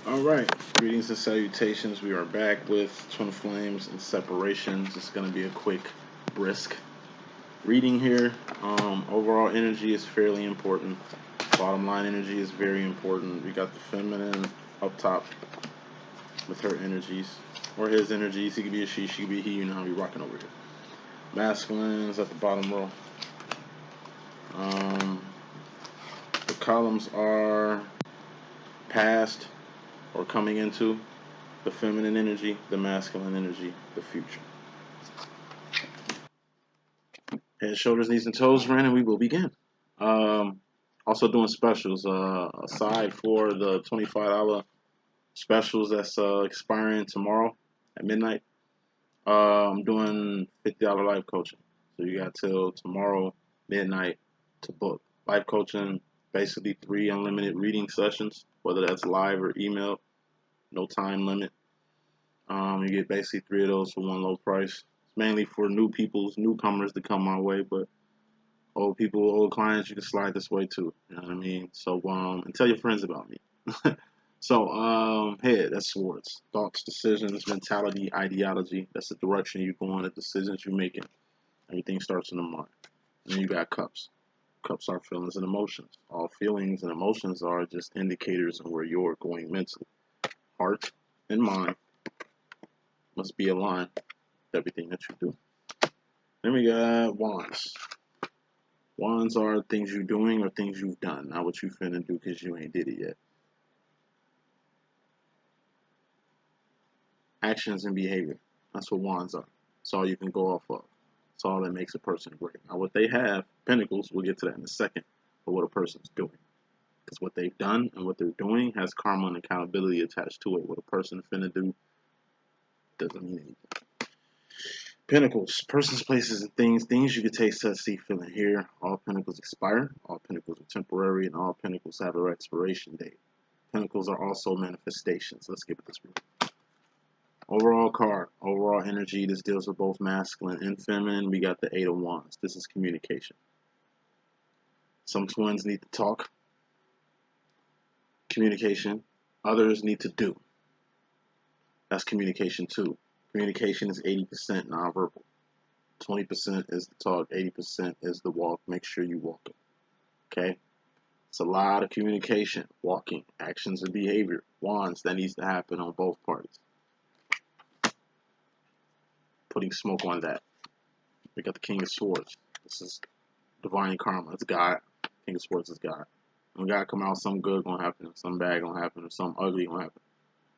All right, greetings and salutations. We are back with Twin Flames and Separations. It's going to be a quick, brisk reading here. Overall energy is fairly important. Bottom line energy is very important. We got the feminine up top with her energies, or his energies. He could be a she could be a he. You know how we rocking over here. Masculine is at the bottom row. The columns are past or coming into, the feminine energy, the masculine energy, the future. Head, shoulders, knees, and toes ran, and we will begin. Also doing specials. Aside for the $25 specials that's expiring tomorrow at midnight, I'm doing $50 life coaching. So you got till tomorrow midnight to book. Life coaching, basically 3 unlimited reading sessions, whether that's live or email. No time limit. You get basically 3 of those for one low price. It's mainly for newcomers to come my way, but old people, old clients, you can slide this way too. You know what I mean? So, and tell your friends about me. So, head, that's swords. Thoughts, decisions, mentality, ideology. That's the direction you're going, the decisions you're making. Everything starts in the mind. And then you got cups. Cups are feelings and emotions. All feelings and emotions are just indicators of where you're going mentally. Heart and mind must be aligned with everything that you do. Then we got wands. Wands are things you're doing or things you've done, not what you finna do because you ain't did it yet. Actions and behavior. That's what wands are. That's all you can go off of. That's all that makes a person great. Now, what they have, pentacles, we'll get to that in a second, but what a person's doing. Because what they've done and what they're doing has karma and accountability attached to it. What a person finna do doesn't mean anything. Pentacles, persons, places, and things you can taste, touch, see, feel, and hear. All pentacles expire. All pentacles are temporary, and all pentacles have an expiration date. Pentacles are also manifestations. Let's get this real. Overall card, overall energy. This deals with both masculine and feminine. We got the 8 of Wands. This is communication. Some twins need to talk. Communication. Others need to do. That's communication too. Communication is 80% nonverbal. 20% is the talk, 80% is the walk. Make sure you walk it. Okay? It's a lot of communication, walking, actions, and behavior. Wands, that needs to happen on both parties. Putting smoke on that. We got the King of Swords. This is divine karma. It's God. King of Swords is God. When God come out, something good gonna happen, something bad gonna happen, or something ugly gonna happen.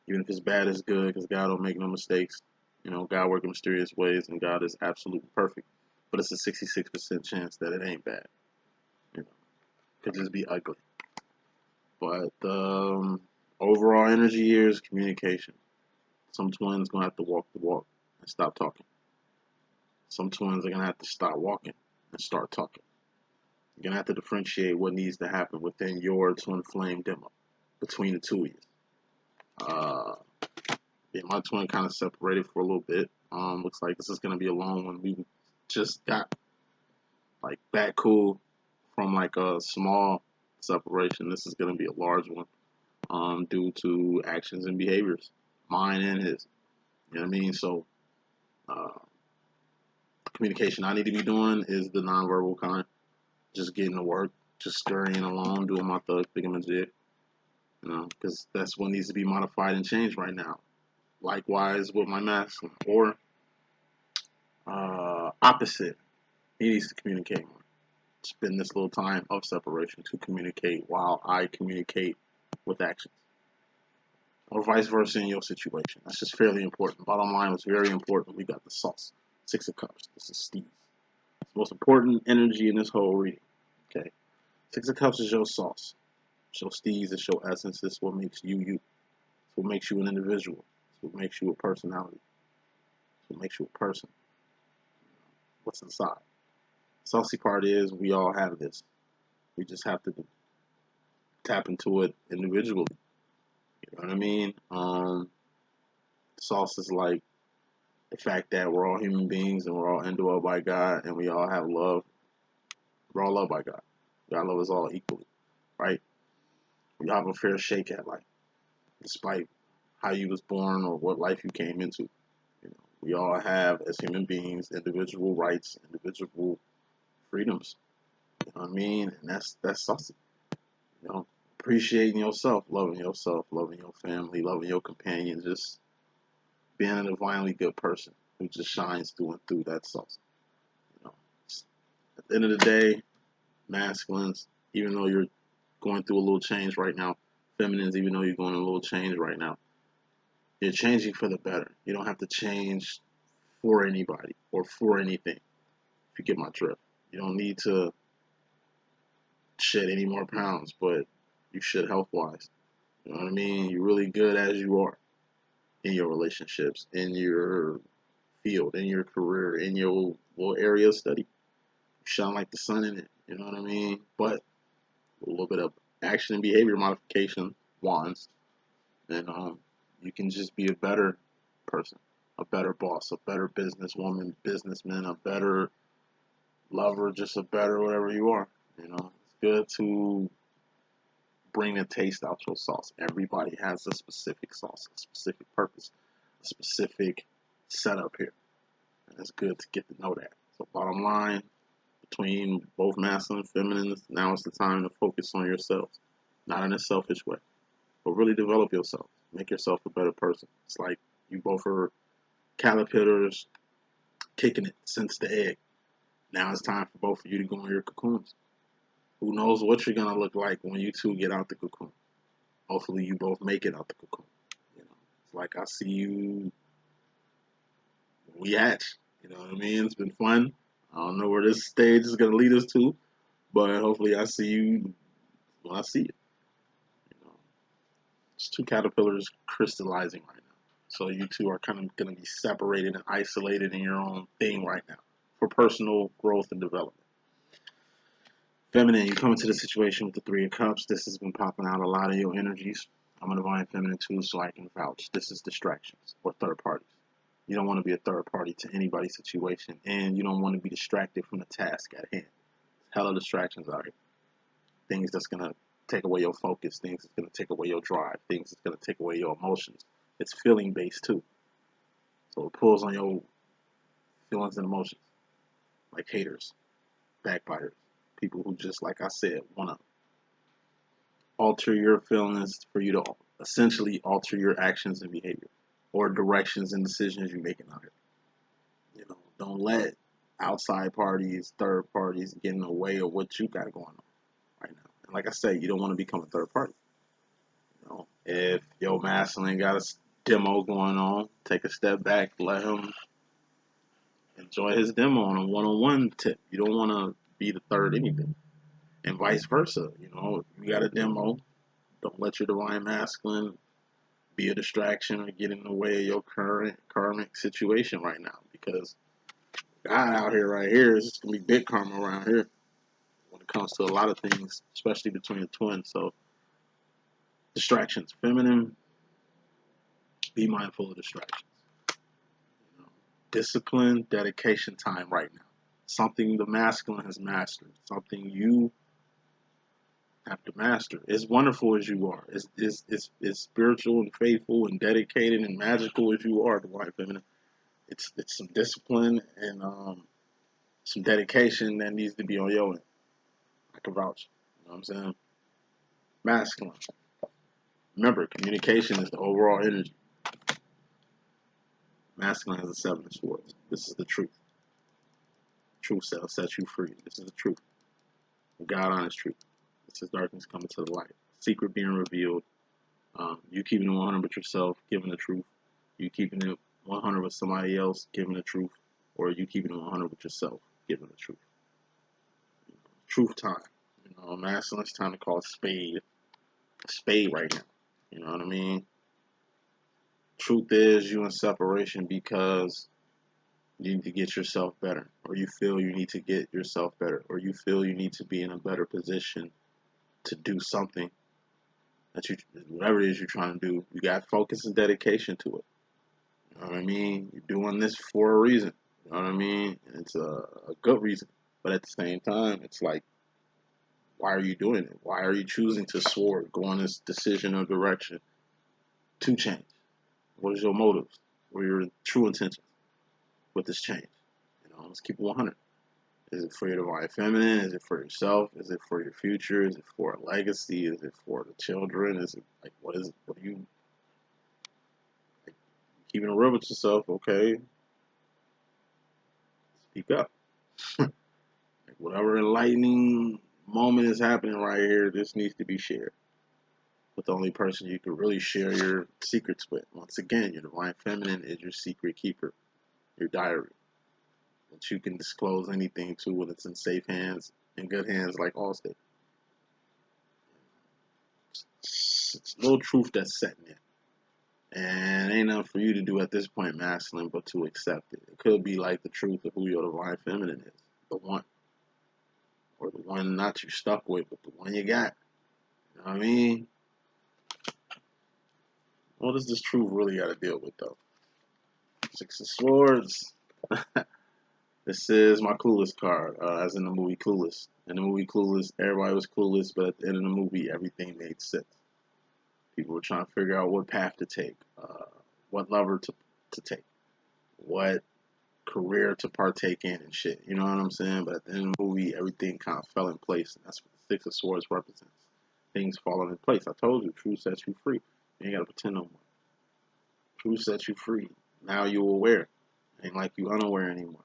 Even if it's bad, it's good, because God don't make no mistakes. You know, God works in mysterious ways, and God is absolutely perfect. But it's a 66% chance that it ain't bad. You know, could just be ugly. But overall energy here is communication. Some twins gonna have to walk the walk and stop talking. Some twins are gonna have to stop walking and start talking. You're gonna have to differentiate what needs to happen within your twin flame demo between the two of you. Yeah, my twin kind of separated for a little bit. Looks like this is gonna be a long one. We just got like back cool from like a small separation. This is gonna be a large one, due to actions and behaviors, mine and his. You know what I mean? So, communication I need to be doing is the nonverbal kind. Just getting to work, just scurrying along, doing my thug thingamajig. You know, because that's what needs to be modified and changed right now. Likewise with my masculine, or opposite, he needs to communicate more. Spend this little time of separation to communicate while I communicate with actions, or vice versa in your situation. That's just fairly important. Bottom line was very important. We got the sauce. 6 of Cups. This is Steve. It's the most important energy in this whole reading. Okay, 6 of Cups is your sauce. It's your steez. It's your essence. It's what makes you you. It's what makes you an individual. It's what makes you a personality. It's what makes you a person. What's inside? The saucy part is we all have this. We just have to tap into it individually. You know what I mean? Sauce is like the fact that we're all human beings and we're all endowed by God and we all have love. We're all loved by God. God loves us all equally, right? We all have a fair shake at life. despite how you was born or what life you came into. You know, we all have, as human beings, individual rights, individual freedoms. You know what I mean? And that's awesome. You know, appreciating yourself, loving your family, loving your companion, just being a divinely good person who just shines through and through. That's awesome. You know, at the end of the day, masculines, even though you're going through a little change right now, feminines, even though you're going through a little change right now, you're changing for the better. You don't have to change for anybody or for anything. If you get my drift, you don't need to shed any more pounds, but you should health wise. You know what I mean? You're really good as you are in your relationships, in your field, in your career, in your little area of study. You shine like the sun in it. You know what I mean? But a little bit of action and behavior modification wands, and you can just be a better person, a better boss, a better businesswoman, businessman, a better lover, just a better whatever you are. You know, it's good to bring the taste out your sauce. Everybody has a specific sauce, a specific purpose, a specific setup here. And it's good to get to know that. So bottom line, between both masculine and feminine, now is the time to focus on yourselves. Not in a selfish way, but really develop yourself. Make yourself a better person. It's like you both are caterpillars kicking it since the egg. Now it's time for both of you to go in your cocoons. Who knows what you're gonna look like when you two get out the cocoon. Hopefully you both make it out the cocoon. You know, it's like I see you we hatch. You know what I mean? It's been fun. I don't know where this stage is gonna lead us to, but hopefully I see you when I see you. You know, it's two caterpillars crystallizing right now. So you two are kind of gonna be separated and isolated in your own thing right now for personal growth and development. Feminine, you come into the situation with the Three of Cups. This has been popping out a lot of your energies. I'm a divine feminine too, so I can vouch. This is distractions or third parties. You don't want to be a third party to anybody's situation, and you don't want to be distracted from the task at hand. Hella distractions out here. Things that's gonna take away your focus. Things that's gonna take away your drive. Things that's gonna take away your emotions. It's feeling based too, so it pulls on your feelings and emotions, like haters, backbiters, people who just, like I said, want to alter your feelings for you to essentially alter your actions and behavior or directions and decisions you're making out here. You know, don't let outside parties, third parties get in the way of what you got going on right now. And like I said, you don't want to become a third party. You know, if your masculine got a demo going on, take a step back, let him enjoy his demo on a one-on-one tip. You don't want to be the third anything, and vice versa. You know, you got a demo, don't let your divine masculine be a distraction or get in the way of your current karmic situation right now. Because God out here right here is gonna be big karma around here when it comes to a lot of things, especially between the twins. So distractions, feminine, be mindful of distractions. You know, discipline, dedication time right now. Something the masculine has mastered. Something you have to master. As wonderful as you are, as spiritual and faithful and dedicated and magical as you are, divine feminine. It's some discipline and some dedication that needs to be on your end. I can vouch. You know what I'm saying? Masculine. Remember, communication is the overall energy. Masculine has a seven of swords. This is the truth. Truth shall set you free. This is the truth. God honest truth. This is darkness coming to the light. Secret being revealed. You keeping it 100 with yourself, giving the truth. You keeping it 100 with somebody else, giving the truth. Or you keeping it 100 with yourself, giving the truth. Truth time. You know, masculine, it's time to call spade right now. You know what I mean? Truth is, you in separation because you need to get yourself better, or you feel you need to get yourself better, or you feel you need to be in a better position to do something that you, whatever it is you're trying to do. You got focus and dedication to it. You know what I mean? You're doing this for a reason. You know what I mean? And it's a good reason, but at the same time, it's like, why are you doing it? Why are you choosing to soar, go in this decision or direction? to change? What is your motives? What are your true intentions with this change? Let's keep it 100. Is it for your divine feminine? Is it for yourself? Is it for your future? Is it for a legacy? Is it for the children? Is it like, what is it? What are you, like, keeping it real with yourself? Okay, speak up. Like, whatever enlightening moment is happening right here, this needs to be shared with the only person you can really share your secrets with. Once again, your divine feminine is your secret keeper, your diary, that you can disclose anything to when it's in safe hands, in good hands, like Allstate. It's no truth that's setting in. And ain't nothing for you to do at this point, masculine, but to accept it. It could be like the truth of who your divine feminine is. The one. Or the one not you stuck with, but the one you got. You know what I mean? What does this truth really got to deal with, though? Six of Swords. This is my Clueless card, as in the movie Clueless. In the movie Clueless, everybody was clueless, but at the end of the movie, everything made sense. People were trying to figure out what path to take, what lover to take, what career to partake in and shit. You know what I'm saying? But at the end of the movie, everything kind of fell in place, and that's what the Six of Swords represents. Things falling in place. I told you, truth sets you free. You ain't got to pretend no more. Truth sets you free. Now you're aware. Ain't like you unaware anymore.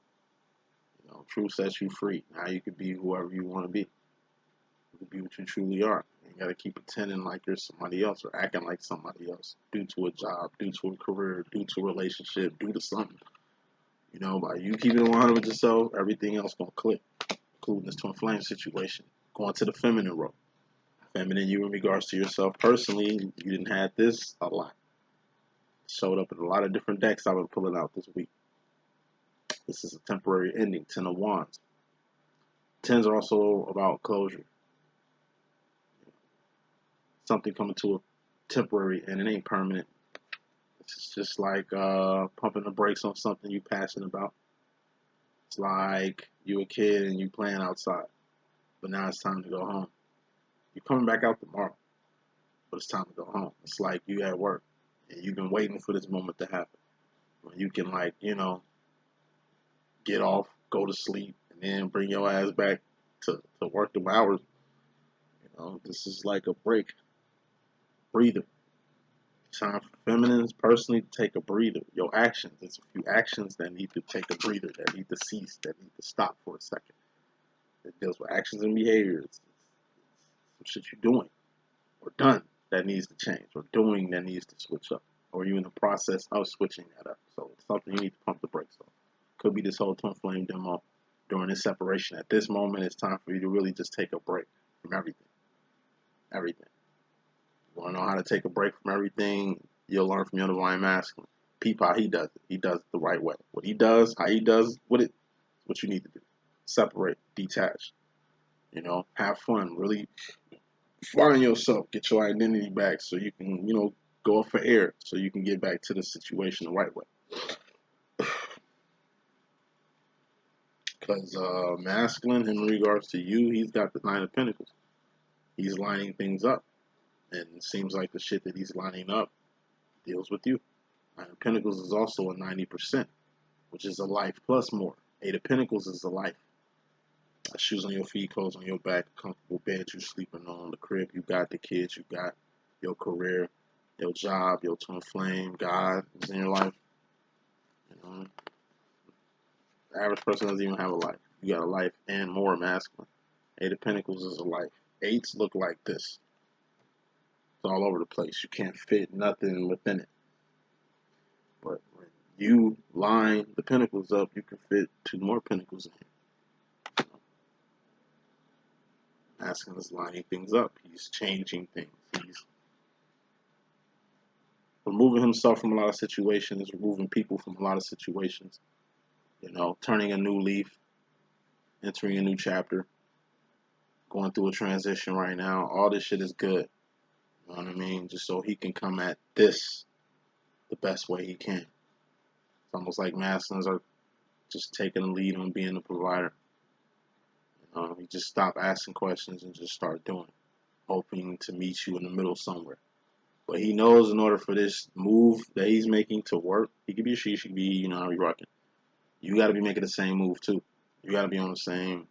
Truth sets you free. Now you can be whoever you want to be. You can be what you truly are. You ain't got to keep pretending like you're somebody else or acting like somebody else due to a job, due to a career, due to a relationship, due to something. By you keeping it 100 with yourself, everything else gonna click, including this twin flame situation. Going to the feminine role. Feminine, you in regards to yourself personally, you didn't have this a lot. Showed up in a lot of different decks I've been pulling out this week. This is a temporary ending. 10 of Wands. 10s are also about closure. Something coming to a temporary and it ain't permanent. It's just like pumping the brakes on something you're passionate about. It's like you a kid and you playing outside, but now it's time to go home. You're coming back out tomorrow, but it's time to go home. It's like you at work and you've been waiting for this moment to happen. When you can, get off, go to sleep, and then bring your ass back to work them hours. This is like a break, breather. Time for feminines personally to take a breather. Your actions, there's a few actions that need to take a breather, that need to cease, that need to stop for a second. It deals with actions and behaviors. Some shit you're doing or done that needs to change, or doing that needs to switch up, or you're in the process of switching that up. So it's something you need to pump the brakes on. Could be this whole twin flame demo during this separation. At this moment, it's time for you to really just take a break from everything. Everything. You want to know how to take a break from everything? You'll learn from your divine masculine. Peep how he does it. He does it the right way. What he does, how he does with it, what you need to do. Separate, detach. Have fun. Really find yourself. Get your identity back so you can, go up for air so you can get back to the situation the right way. Because masculine, in regards to you, he's got the Nine of Pentacles. He's lining things up. And it seems like the shit that he's lining up deals with you. Nine of Pentacles is also a 90%, which is a life plus more. Eight of Pentacles is a life. Shoes on your feet, clothes on your back, comfortable bed you're sleeping on, the crib you got, the kids you got, your career, your job, your twin flame, God is in your life. The average person doesn't even have a life. You got a life and more masculine. Eight of Pentacles is a life. Eights look like this. It's all over the place. You can't fit nothing within it. But when you line the pentacles up, you can fit 2 more pentacles in here. Masculine is lining things up. He's changing things. He's removing himself from a lot of situations, removing people from a lot of situations. Turning a new leaf, entering a new chapter, going through a transition right now. All this shit is good. You know what I mean? Just so he can come at this the best way he can. It's almost like masculines are just taking the lead on being the provider. You just stop asking questions and just start doing it, hoping to meet you in the middle somewhere. But he knows in order for this move that he's making to work, he could be a she could be, how he rocking. You got to be making the same move too. You got to be on the same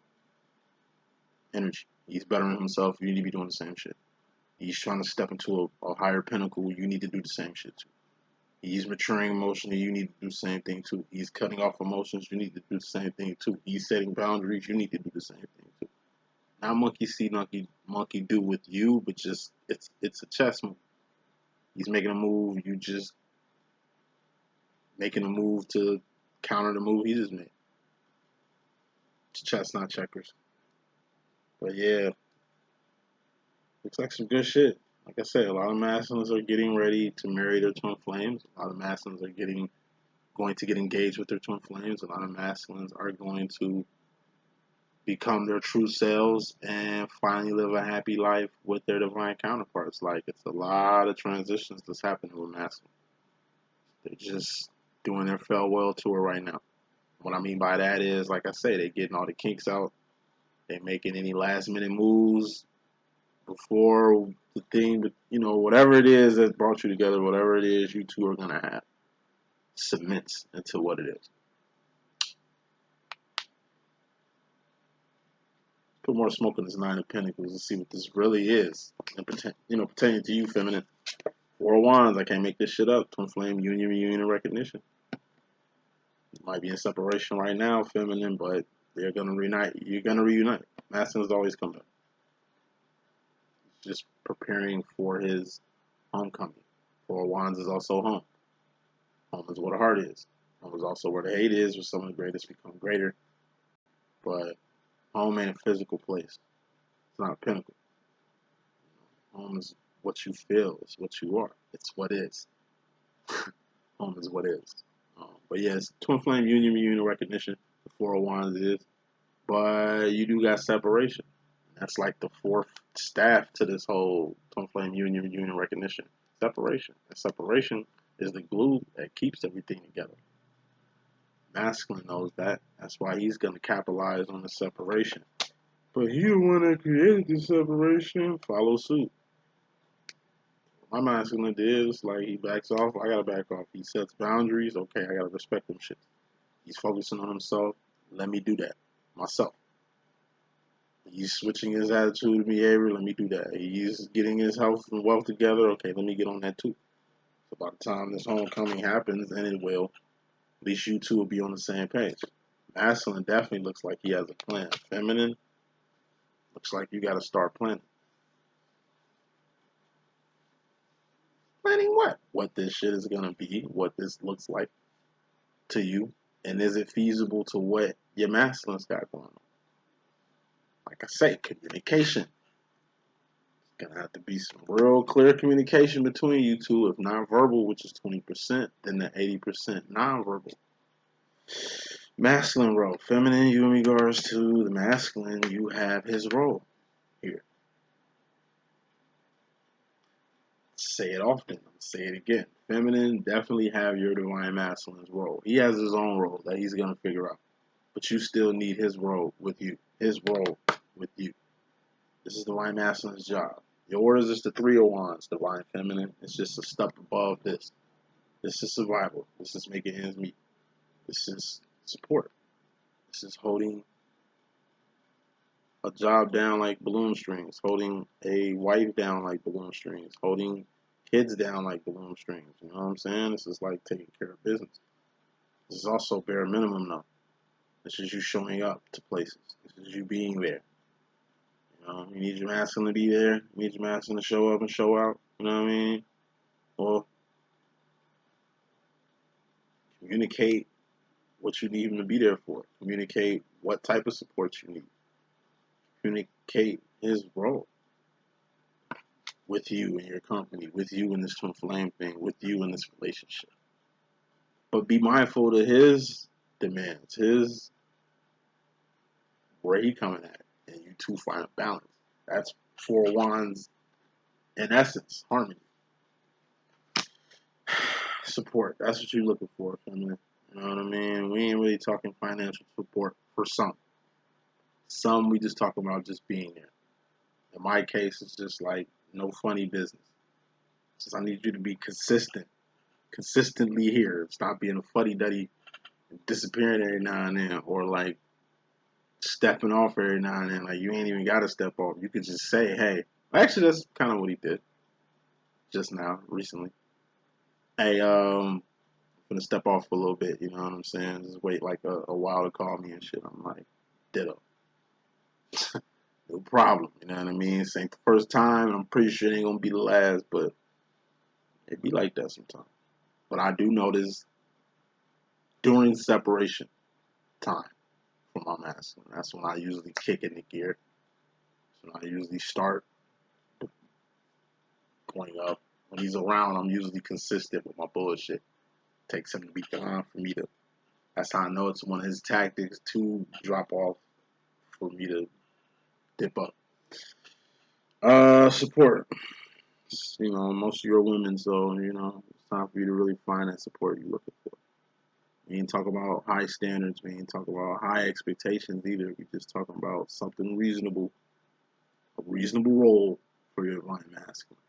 energy. He's bettering himself. You need to be doing the same shit. He's trying to step into a higher pinnacle. You need to do the same shit too. He's maturing emotionally. You need to do the same thing too. He's cutting off emotions. You need to do the same thing too. He's setting boundaries. You need to do the same thing too. Not monkey see, monkey do with you, but just it's a chess move. He's making a move. You just making a move to counter the move he just made. It's chess, not checkers. But yeah, looks like some good shit. Like I said, a lot of masculines are getting ready to marry their twin flames. A lot of masculines are going to get engaged with their twin flames. A lot of masculines are going to become their true selves and finally live a happy life with their divine counterparts. Like, it's a lot of transitions that's happening with masculines. They're just doing their farewell tour right now. What I mean by that is, like I say, they're getting all the kinks out. They're making any last minute moves before the thing, whatever it is that brought you together, whatever it is you two are going to have, cements into what it is. Put more smoke in this Nine of Pentacles and see what this really is. And pertaining to you, feminine. Four of Wands, I can't make this shit up. Twin flame, union, reunion, and recognition. You might be in separation right now, feminine, but they're gonna reunite. You're gonna reunite. Masculines always come back. Just preparing for his homecoming. Four of Wands is also home. Home is where the heart is. Home is also where the hate is, where some of the greatest become greater. But home ain't a physical place. It's not a pinnacle. Home is what you feel. It's what you are. It's what is. Home is what is. But yes, twin flame union, reunion, recognition. The Four of Wands is. But you do got separation. That's like the fourth staff to this whole twin flame union, reunion, recognition. Separation. And separation is the glue that keeps everything together. Masculine knows that. That's why he's going to capitalize on the separation. But he the one that created the separation. Follow suit. My masculine is like he backs off. I gotta back off. He sets boundaries. Okay, I gotta respect them shit. He's focusing on himself. Let me do that myself. He's switching his attitude and behavior. Let me do that. He's getting his health and wealth together. Okay, let me get on that too. So by the time this homecoming happens, and it will, at least you two will be on the same page. Masculine definitely looks like he has a plan. Feminine looks like you gotta start planning. Planning what? What this shit is gonna be, what this looks like to you, and is it feasible to what your masculine's got going on? Like I say, communication. It's gonna have to be some real clear communication between you two. If non-verbal, which is 20%, then the 80% non-verbal. Masculine role. Feminine, you in regards to the masculine, you have his role here. Say it often. Say it again. Feminine, definitely have your divine masculine's role. He has his own role that he's gonna figure out. But you still need his role with you. His role with you. This is divine masculine's job. Yours is the Three of Wands, divine feminine. It's just a step above this. This is survival. This is making ends meet. This is support. This is holding a job down like balloon strings, holding a wife down like balloon strings, holding kids down like balloon strings. You know what I'm saying? This is like taking care of business. This is also bare minimum though. This is you showing up to places. This is you being there. You need your masculine to be there. You need your masculine to show up and show out. You know what I mean? Or communicate what you need him to be there for. Communicate what type of support you need. Communicate his role with you in your company, with you in this twin flame thing, with you in this relationship. But be mindful of his demands, his where he coming at, and you two find a balance. That's Four Wands in essence, harmony. Support. That's what you're looking for, feminine. You know what I mean? We ain't really talking financial support for some. Some we just talk about just being there. In my case, it's just like no funny business. Says, I need you to be consistent. Consistently here. Stop being a fuddy-duddy, disappearing every now and then, or like stepping off every now and then. Like, you ain't even got to step off. You could just say, hey. Actually, that's kind of what he did just now, recently. Hey, I'm gonna step off for a little bit, you know what I'm saying? Just wait like a while to call me and shit. I'm like, ditto. No problem, you know what I mean? This ain't the first time, and I'm pretty sure it ain't gonna be the last, but it be like that sometimes. But I do notice during separation time from my masculine, that's when I usually kick into gear. That's when I usually start going up. When he's around, I'm usually consistent with my bullshit. Takes him to be gone for me to. That's how I know it's one of his tactics to drop off for me to dip up. Support. You know, most of your women, so you know, it's time for you to really find that support you're looking for. We ain't talking about high standards. We ain't talking about high expectations either. We just talking about something reasonable, a reasonable role for your divine masculine.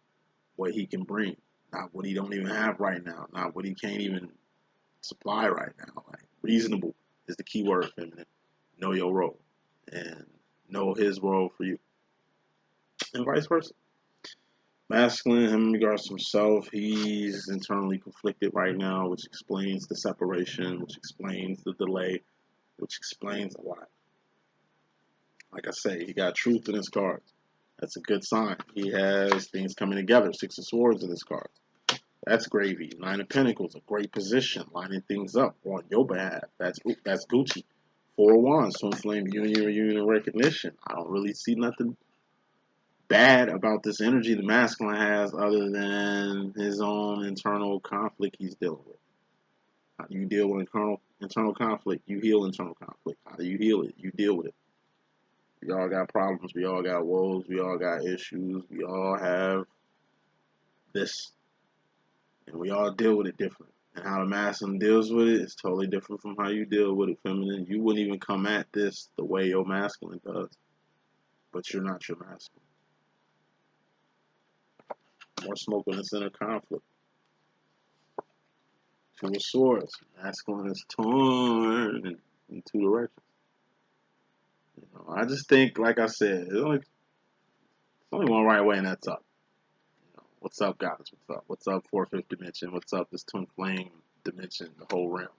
What he can bring, not what he don't even have right now, not what he can't even supply right now. Like, reasonable is the key word, feminine. Know your role and know his role for you, and vice versa. Masculine, him in regards to himself, he's internally conflicted right now, which explains the separation, which explains the delay, which explains a lot. Like I say, he got truth in his cards. That's a good sign. He has things coming together. Six of Swords in his cards. That's gravy. Nine of Pentacles, a great position, lining things up on your behalf. That's Gucci. Four of Wands, Twin Flame Union, reunion, and recognition. I don't really see nothing bad about this energy the masculine has other than his own internal conflict he's dealing with. How do you deal with internal conflict? You heal internal conflict. How do you heal it? You deal with it. We all got problems. We all got woes. We all got issues. We all have this. And we all deal with it different. And how the masculine deals with it is totally different from how you deal with it, feminine. You wouldn't even come at this the way your masculine does. But you're not your masculine. More smoke in this inner conflict. Two of Swords. Masculine is torn in two directions. You know, I just think, like I said, there's only one right way, and that's up. You know, what's up, goddess? What's up? What's up, fourth, fifth dimension? What's up, this twin flame dimension, the whole realm?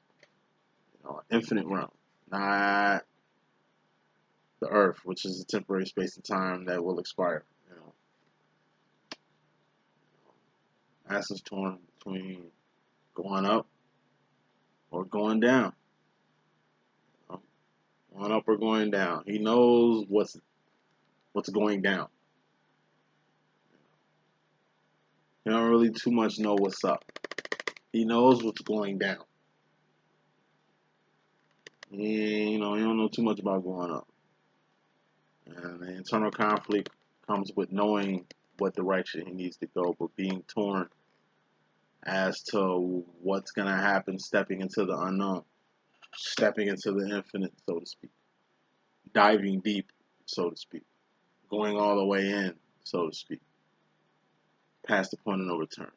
You know, infinite realm, not the Earth, which is a temporary space and time that will expire. You know, Masculine's torn between going up or going down. You know, going up or going down. He knows what's going down. He don't really too much know what's up. He knows what's going down. You don't know too much about going up. And the internal conflict comes with knowing what direction he needs to go, but being torn as to what's going to happen, stepping into the unknown, stepping into the infinite, so to speak, diving deep, so to speak, going all the way in, so to speak, past the point of no return.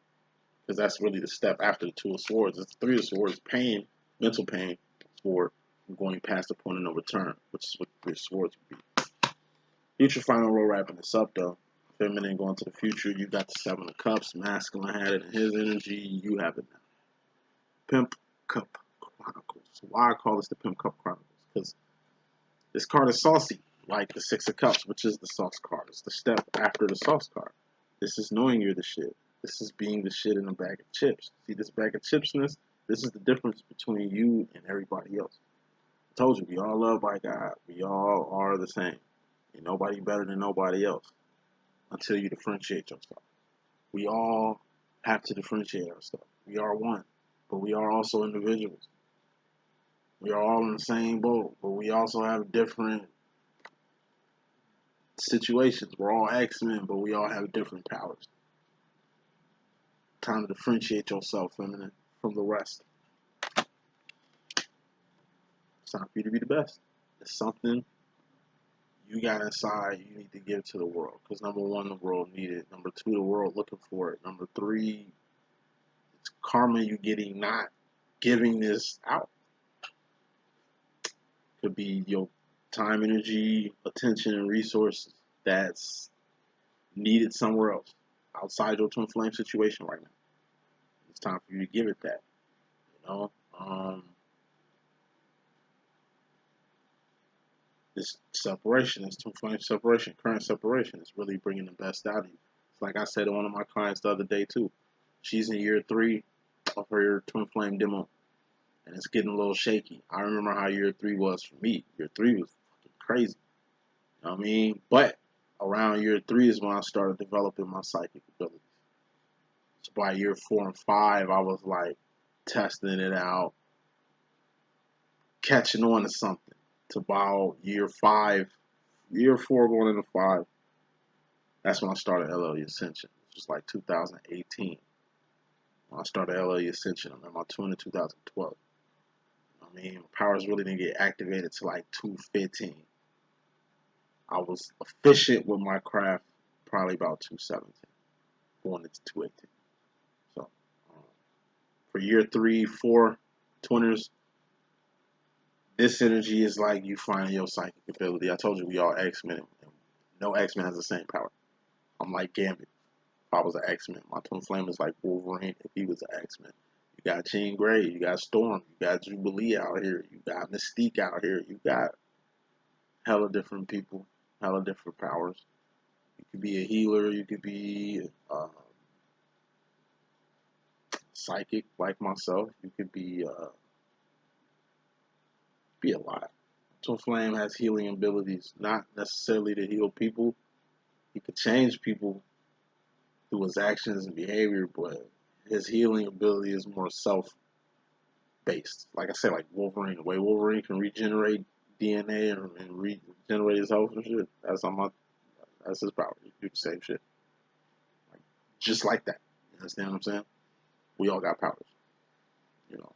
Because that's really the step after the Two of Swords. It's Three of Swords, pain, mental pain, for going past the point of no return, which is what Three of Swords would be. Future final roll wrapping this up, though. Feminine going to the future. You got the Seven of Cups. Masculine had it in his energy. You have it now. Pimp Cup Chronicles. Why I call this the Pimp Cup Chronicles? Because this card is saucy, like the Six of Cups, which is the sauce card. It's the step after the sauce card. This is knowing you're the shit. This is being the shit in a bag of chips. See this bag of chipsness? This is the difference between you and everybody else. I told you, we all love by God. We all are the same. Ain't nobody better than nobody else until you differentiate yourself. We all have to differentiate ourselves. We are one, but we are also individuals. We are all in the same boat, but we also have different situations. We're all X-Men, but we all have different powers. Time to differentiate yourself, feminine, from the rest. It's time for you to be the best. It's something you got inside, you need to give to the world. Because number one, the world needs it. Number two, the world looking for it. Number three, it's karma you getting not giving this out. Could be your time, energy, attention, and resources that's needed somewhere else outside your twin flame situation right now. It's time for you to give it that. You know, this separation, this twin flame separation, current separation, is really bringing the best out of you. It's like I said to one of my clients the other day too. She's in year 3 of her twin flame demo, and it's getting a little shaky. I remember how year 3 was for me. Year 3 was fucking crazy. You know what I mean? But around year 3 is when I started developing my psychic abilities. So by year 4 and 5, I was like testing it out, catching on to something. To about year 4 going into 5, that's when I started LLE.Ascension. It was like 2018. When I started LLE.Ascension, I'm at my twin in 2012. I mean, my powers really didn't get activated to like 215. I was efficient with my craft probably about 217, going into 218. So, for year 3, 4, twinners, this energy is like you finding your psychic ability. I told you we all X-Men. No X-Men has the same power. I'm like Gambit. If I was an X-Men, my twin flame is like Wolverine if he was an X-Men. You got Jean Grey, you got Storm, you got Jubilee out here, you got Mystique out here, you got hella different people, hella different powers. You could be a healer, you could be psychic like myself, you could be a lot. Twin flame has healing abilities, not necessarily to heal people. He could change people through his actions and behavior, but his healing ability is more self-based. Like I said, like Wolverine, the way Wolverine can regenerate DNA and regenerate his health and shit, that's his power. He can do the same shit. Like, just like that. You understand what I'm saying? We all got powers. You know.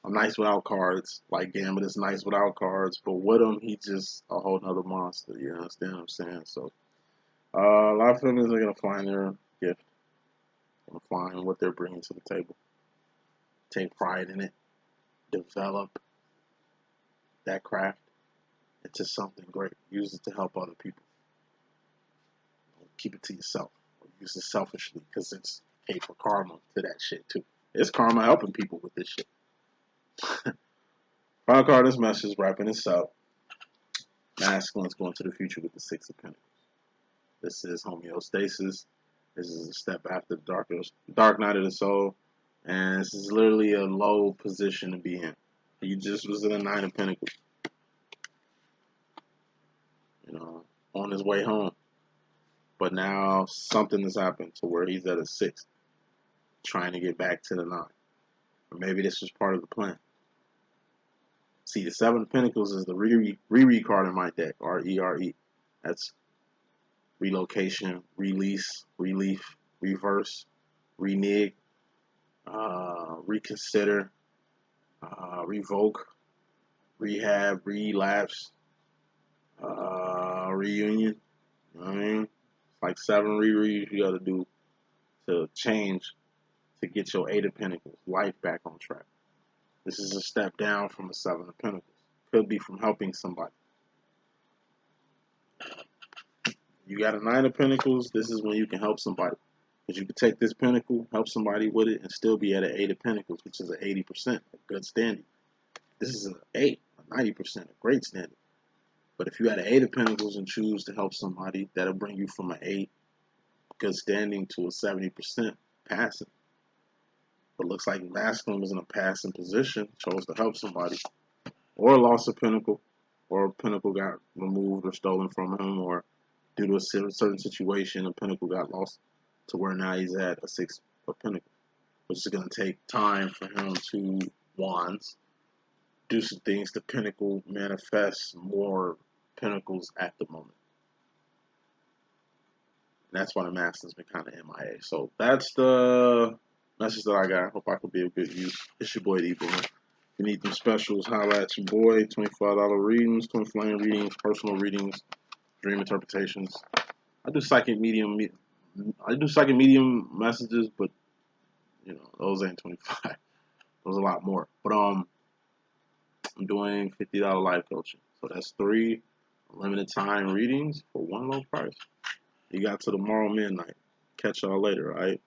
I'm nice without cards, like Gambit is nice without cards, but with him, he's just a whole nother monster. You understand what I'm saying? So, a lot of families are going to find their gift, going to find what they're bringing to the table, take pride in it, develop that craft into something great, use it to help other people. Don't keep it to yourself, or use it selfishly, because it's pay for karma to that shit too. It's karma helping people with this shit. Final card of this message, wrapping this up. Masculine's going to the future with the 6 of Pentacles. This is homeostasis. This is a step after the dark night of the soul. And this is literally a low position to be in. He just was in a 9 of Pentacles. You know, on his way home. But now something has happened to where he's at a 6. Trying to get back to the 9. Or maybe this was part of the plan. See, the 7 of Pentacles is the re card in my deck. R-E-R-E. That's relocation, release, relief, reverse, renege, reconsider, revoke, rehab, relapse, reunion. You know what I mean? It's like 7 rereads you got to do to change, to get your 8 of Pentacles, life back on track. This is a step down from a 7 of Pentacles. Could be from helping somebody. You got a 9 of Pentacles, this is when you can help somebody. Because you can take this Pentacle, help somebody with it, and still be at an 8 of Pentacles, which is an 80%, a good standing. This is an 8, a 90%, a great standing. But if you had an 8 of Pentacles and choose to help somebody, that'll bring you from an 8, good standing, to a 70% passing. But looks like masculine was in a passing position, chose to help somebody, or lost a Pentacle, or a Pentacle got removed or stolen from him, or due to a certain situation, a Pentacle got lost, to where now he's at a 6 of Pentacles, which is going to take time for him to wands, do some things to Pentacle, manifest more Pentacles at the moment. And that's why the masculine's been kind of MIA. So that's the message that I got. Hope I could be of good use. It's your boy D.Boom. you need them specials, holla at your boy. $25 readings, twin flame readings, personal readings, dream interpretations. I do psychic medium messages, but you know, those ain't 25. Those a lot more. But I'm doing $50 life coaching. So that's 3 limited time readings for one low price. You got to tomorrow midnight. Catch y'all later, alright?